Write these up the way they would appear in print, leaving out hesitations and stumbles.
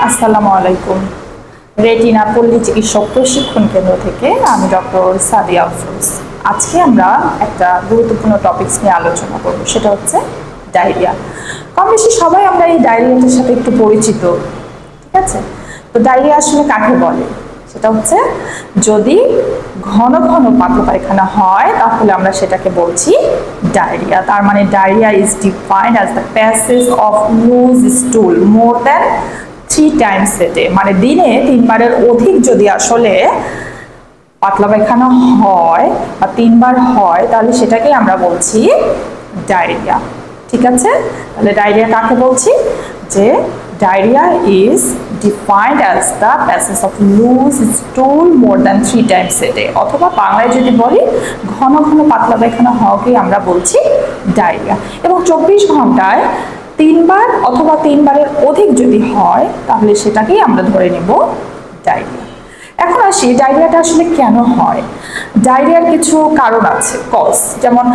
আসসালামু আলাইকুম। রেটিনা পল্লী চিকিৎসক প্রশিক্ষণ কেন্দ্র থেকে আমি ডক্টর সাদিয়া আফরোজ। আজকে আমরা একটা গুরুত্বপূর্ণ টপিকস নিয়ে আলোচনা করব, সেটা হচ্ছে ডায়রিয়া। কম বেশি সবাই আমরা এই ডায়রিয়াটার সাথে একটু পরিচিত, ঠিক আছে? তো ডায়রিয়া আসলে কাকে বলে? সেটা হচ্ছে যদি ঘন ঘন পাতলা পায়খানা হয় তাহলে আমরা সেটাকে বলছি ডায়রিয়া। তার মানে diarrhoea is defined as the passage of loose stool more than 3 times a day, মানে দিনে 3 বারের অধিক যদি আসলে পাতলা পায়খানা হয় বা 3 বার হয় তাহলে সেটাকে আমরা বলছি ডায়রিয়া। ঠিক আছে? তাহলে ডায়রিয়া কাকে বলছি? যে diarrhoea is defined as the passage of loose stool more than 3 times a day, অথবা বাংলায় যদি বলি ঘন ঘন পাতলা পায়খানা হওয়াকে আমরা বলছি ডায়রিয়া। এবং 24 ঘন্টায় 3 বার অথবা 3 বারের অধিক যদি হয় তাহলে সেটাকেই আমরা ধরে নেব ডায়রিয়া। এখন আসি ডায়রিয়াটা আসলে কেন হয়। ডায়রিয়ার কিছু কারণ আছে, কজ, যেমন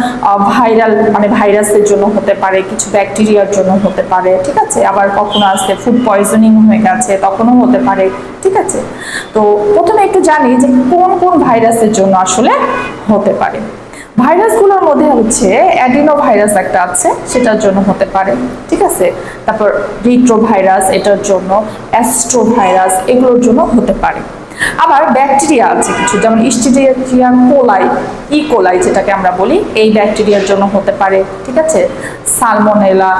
ভাইরাল মানে ভাইরাসের জন্য হতে পারে, কিছু ব্যাকটেরিয়ার জন্য হতে পারে, ঠিক আছে? আবার কখনো আছে ফুড পয়জনিং হয়ে গেছে তখনও হতে পারে, ঠিক আছে? তো প্রথমে একটু জানি যে কোন কোন ভাইরাসের জন্য আসলে হতে পারে। ভাইরাসগুলোর মধ্যে হচ্ছে অ্যাডিনো ভাইরাস একটা আছে, সেটার জন্য হতে পারে, ঠিক আছে? তারপর রিট্রো ভাইরাস, এটার জন্য অ্যাস্ট্রো ভাইরাস, এগুলোর জন্য হতে পারে। আবার ব্যাকটেরিয়া আছে কিছু, যেমন ইস্টিরিয়া কোলাই, কোলাই যেটাকে আমরা বলি, এই ব্যাকটেরিয়ার জন্য হতে পারে, ঠিক আছে? সালমোনেলা,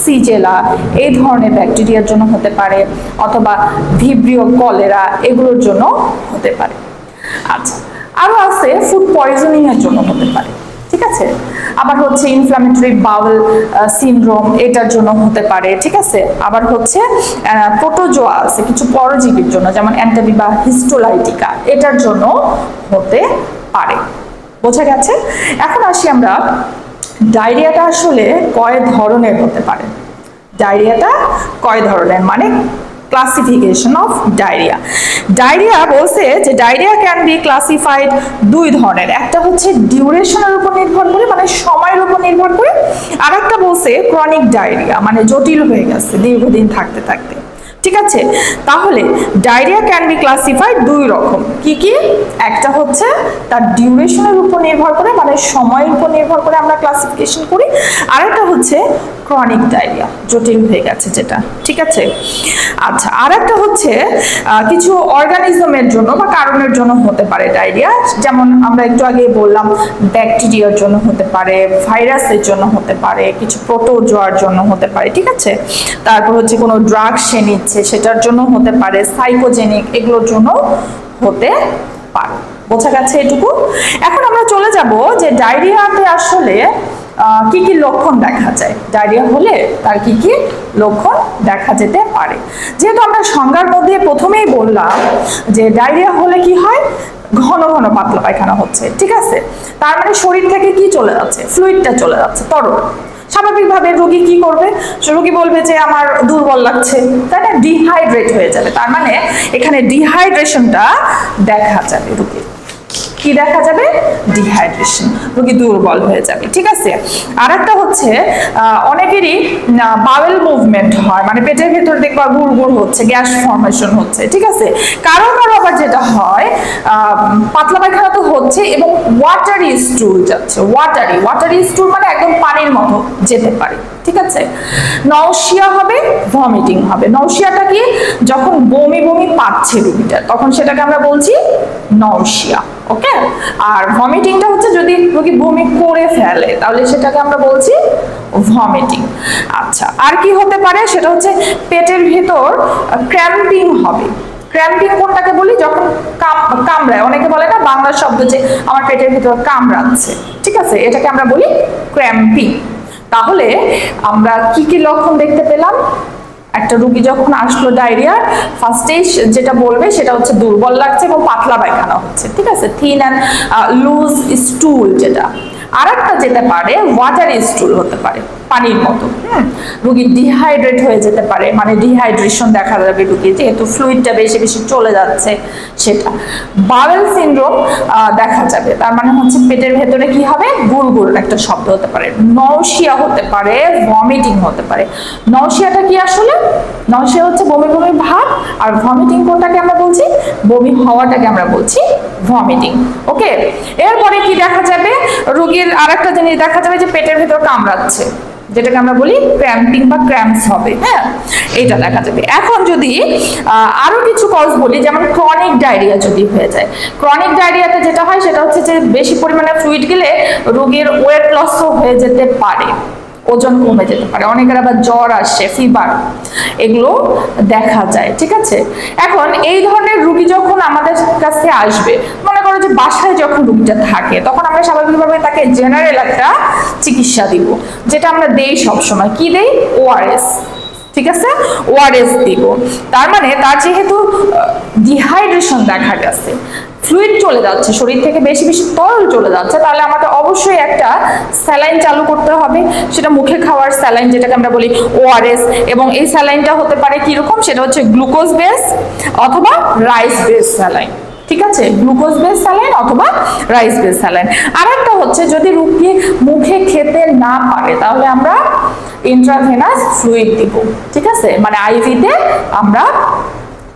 সিজেলা এই ধরনের ব্যাকটেরিয়ার জন্য হতে পারে, অথবা ভিব্রিও কলেরা এগুলোর জন্য হতে পারে। আচ্ছা, আরো আছে ফুড পয়জনিং এর জন্য হতে পারে, ঠিক আছে? আবার হচ্ছে ইনফ্ল্যামেটরি বাউল সিনড্রোম, এটার জন্য হতে পারে, ঠিক আছে? আবার হচ্ছে প্রোটোজোয়া আছে কিছু পরজীবীর জন্য, যেমন অ্যান্টাবিবা হিস্টোলাইটিকা, এটার জন্য হতে পারে। বোঝা গেছে? এখন আসি আমরা ডায়রিয়াটা আসলে কয় ধরনের হতে পারে। ডায়রিয়াটা কয় ধরনের মানে ক্লাসিফিকেশন অফ ডায়রিয়া। ডায়রিয়া বলছে যে ডায়রিয়া ক্যান বি ক্লাসিফাইড 2 ধরনের, একটা হচ্ছে ডিউরেশনের উপর নির্ভর করে মানে সময়ের উপর নির্ভর করে, আর একটা বলছে ক্রনিক ডায়রিয়া মানে জটিল হয়ে গেছে দীর্ঘদিন থাকতে থাকতে, ঠিক আছে? তাহলে ডায়রিয়া ক্যান বি ক্লাসিফাইড 2 রকম। কি কি? একটা হচ্ছে তার ডিউরেশনের উপর নির্ভর করে মানে সময়ের উপর নির্ভর করে আমরা ক্লাসিফিকেশন করি, আর একটা হচ্ছে ক্রনিক ডায়রিয়া জটিল হয়ে গেছে যেটা, ঠিক আছে? আচ্ছা, আর একটা হচ্ছে কিছু অর্গানিজমের জন্য বা কারণের জন্য হতে পারে ডায়রিয়া, যেমন আমরা একটু আগে বললাম ব্যাকটেরিয়ার জন্য হতে পারে, ভাইরাসের জন্য হতে পারে, কিছু প্রোটোজোয়ার জন্য হতে পারে, ঠিক আছে? তারপর হচ্ছে কোনো ড্রাগ সে নিচ্ছে সেটার জন্য হতে পারে, সাইকোজেনিক এগুলোর জন্য হতে পারে। বোঝা গেছে এটুকু? এখন আমরা চলে যাব যে ডায়রিয়াতে আসলে কি কি লক্ষণ দেখা যায়, ডায়রিয়া হলে তার কি কি লক্ষণ দেখা যেতে পারে। যেহেতু আমরা সংজ্ঞার মধ্যে প্রথমেই বললাম যে ডায়রিয়া হলে কি হয়, ঘন ঘন পাতলা পায়খানা হচ্ছে, ঠিক আছে? তার মানে শরীর থেকে কি চলে যাচ্ছে, ফ্লুইডটা চলে যাচ্ছে, তরল। স্বাভাবিকভাবে রোগী কি করবে, রোগী বলবে যে আমার দুর্বল লাগছে, তাই না? ডিহাইড্রেট হয়ে যাবে, তার মানে এখানে ডিহাইড্রেশনটা দেখা যাবে রোগীর। কি দেখা যাবে? ডিহাইড্রেশন, রোগী দুর্বল হয়ে যাবে, ঠিক আছে? আর একটা হচ্ছে অনেকেরই বাওয়েল মুভমেন্ট হয়, মানে পেটের ভেতর দেখবা গুড়গুড় হচ্ছে, গ্যাস ফর্মেশন হচ্ছে, ঠিক আছে? কারো কারো আবার যেটা হয় পাতলা পায়খানা তো হচ্ছে এবং ওয়াটারি স্টুল যাচ্ছে, ওয়াটারি স্টুল মানে একদম পানির মতো যেতে পারে, ঠিক আছে? নওশিয়া হবে, ভমিটিং হবে। নওশিয়াটা কি? যখন বমি বমি পাচ্ছে রোগীটা তখন সেটাকে আমরা বলছি নওশিয়া, ওকে? আর ভমিটিংটা হচ্ছে যদি রোগী বমি করে ফেলে তাহলে সেটাকে আমরা বলছি ভমিটিং। আচ্ছা, আর কি হতে পারে? সেটা হচ্ছে পেটের ভেতর ক্র্যাম্পিং হবে। ক্র্যাম্পিং কোনটাকে বলি? যখন কামড়ায়, অনেকে বলে না বাংলা শব্দ যে আমার পেটের ভেতর কামড়াচ্ছে, ঠিক আছে? এটাকে আমরা বলি ক্র্যাম্পিং। তাহলে আমরা কি কি লক্ষণ দেখতে পেলাম? একটা রোগী যখন আসলো ডায়রিয়া, ফার্স্টেই যেটা বলবে সেটা হচ্ছে দুর্বল লাগছে এবং পাতলা পায়খানা হচ্ছে, ঠিক আছে? থিন অ্যান্ড লুজ স্টুল যেটা। আর একটা যেতে পারে ওয়াটারি স্টুল হতে পারে, পানির মতো। রোগী ডিহাইড্রেট হয়ে যেতে পারে, মানে ডিহাইড্রেশন দেখা যাবে রোগীর, যেহেতু ফ্লুইডটা বেশি বেশি চলে যাচ্ছে সেটা। বাওয়েল সিনড্রোম দেখা যাবে, তার মানে হচ্ছে পেটের ভেতরে কি হবে, গুড়গুড় একটা শব্দ হতে পারে, নৌশিয়া হতে পারে, ভমিটিং হতে পারে। নৌশিয়াটা কি আসলে? নৌশিয়া হচ্ছে বমি বমি ভাব, আর ভমিটিং কোনটাকে আমরা বলছি, বমি হওয়াটাকে আমরা বলছি ভমিটিং। ওকে, এরপরে কি দেখা যাবে, রোগীর আরেকটা জিনিস দেখা যাবে যে পেটের ভেতর কামড়াচ্ছে, যেটাকে আমরা বলি ক্র্যাম্পিং বা ক্র্যাম্পস হবে। হ্যাঁ, এটা দেখা যাবে। এখন যদি আরো কিছু কজ বলি, যেমন ক্রনিক ডায়রিয়া যদি হয়ে যায়, ক্রনিক ডায়রিয়াতে যেটা হয় সেটা হচ্ছে যে বেশি পরিমাণে ফ্লুইড গেলে রোগীর ওয়েট লসও হয়ে যেতে পারে, ওজন কমে যেতে পারে, অনেকের আবার জ্বর আসে, ফিভার, এগুলো দেখা যায়। ঠিক আছে, এখন এই ধরনের রোগী যখন আমাদের কাছে আসবে, মনে করো যে বাসায় যখন রোগীটা থাকে, তখন আমরা স্বাভাবিকভাবে তাকে জেনারেল একটা চিকিৎসা দিব, যেটা আমরা দেই সবসময়। কি দেই? ওআরএস। ঠিক আছে, ওআরএস দিব। তার মানে তার যেহেতু ডিহাইড্রেশন দেখা গেছে, ফ্লুইড চলে যাচ্ছে শরীর থেকে, বেশি বেশি তরল চলে যাচ্ছে, তাহলে আমাদের অবশ্যই একটা স্যালাইন চালু করতে হবে, সেটা মুখে খাওয়ার স্যালাইন, যেটাকে আমরা বলি ওআরএস। এবং এই স্যালাইনটা হতে পারে কিরকম, সেটা হচ্ছে গ্লুকোজ বেস অথবা রাইস বেস স্যালাইন। ঠিক আছে, গ্লুকোজ বেস স্যালাইন অথবা রাইস বেস স্যালাইন। আর একটা হচ্ছে যদি রোগী মুখে খেতে না পারে, তাহলে আমরা ইন্ট্রাভেনাস ফ্লুইড দিব। ঠিক আছে, মানে আইভিতে আমরা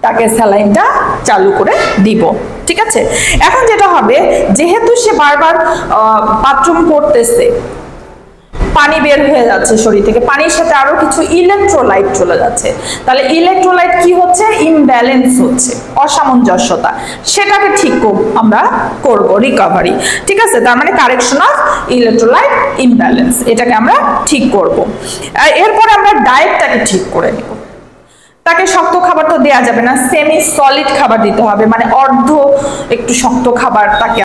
তাকে স্যালাইনটা চালু করে দিব। ঠিক আছে, এখন যেটা হবে, যেহেতু সে বারবার বাথরুম করতেছে, পানি বের হয়ে যাচ্ছে শরীর থেকে, পানির সাথে আরো কিছু ইলেকট্রোলাইট চলে যাচ্ছে, তাহলে ইলেকট্রোলাইট কি হচ্ছে, ইমব্যালেন্স হচ্ছে, অসামঞ্জস্যতা, সেটাকে ঠিক আমরা করব রিকভারি। ঠিক আছে, তার মানে কারেকশন অফ ইলেকট্রোলাইট ইমব্যালেন্স, এটাকে আমরা ঠিক করব। এরপরে আমরা ডায়েটটাকে ঠিক করে নেব। তাকে শক্ত খাবার তো দেওয়া যাবে না, সেমি সলিড খাবার দিতে হবে, মানে অর্ধ একটু শক্ত খাবার তাকে